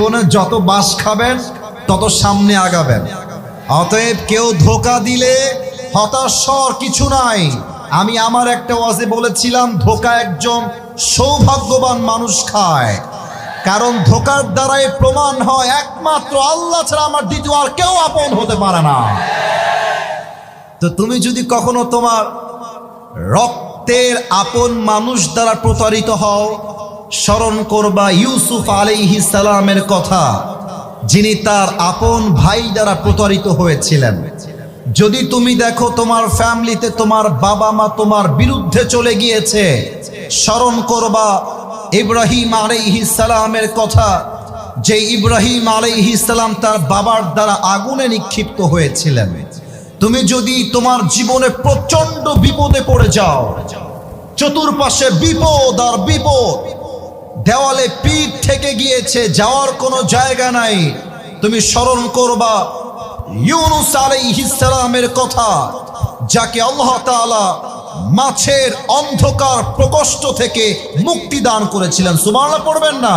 জীবনে যত বাস খাবেন তত সামনে আগাবেন। অতএব কেউ ধোঁকা দিলে হতাশ হওয়ার কিছু নাই। আমি আমার একটা ওয়াজে বলেছিলাম, ধোঁকা একজন সৌভাগ্যবান মানুষ খায়, কারণ ধোঁকার দ্বারাই প্রমাণ হয় একমাত্র আল্লাহ ছাড়া আমার দ্বিতীয় আর কেউ আপন হতে পারে না। তো তুমি যদি কখনো তোমার রক্তের আপন মানুষ দ্বারা প্রতারিত হও, স্মরণ করবা ইউসুফ আলাইহিস সালামের কথা, যিনি তার আপন ভাই দ্বারা প্রতারিত হয়েছিলেন। যদি তুমি দেখো তোমার ফ্যামিলিতে তোমার বাবা মা তোমার বিরুদ্ধে চলে গিয়েছে, স্মরণ করবা ইব্রাহিম আলাইহিস সালামের কথা, যে ইব্রাহিম আলাইহিস সালাম তার বাবার দ্বারা আগুনে নিক্ষিপ্ত হয়েছিলেন। তুমি যদি তোমার জীবনে প্রচন্ড বিপদে পড়ে যাও, চতুর্পাশে বিপদ আর বিপদ, দেওয়ালে পিঠ থেকে গিয়েছে, যাওয়ার কোনো জায়গা নাই, তুমি স্মরণ করবা ইউনুস আলাইহিস সালামের কথা, যাকে আল্লাহ তাআলা মাছের অন্ধকার প্রকোষ্ঠ থেকে মুক্তি দান করেছিলেন। সুবহানাল্লাহ পড়বেন না?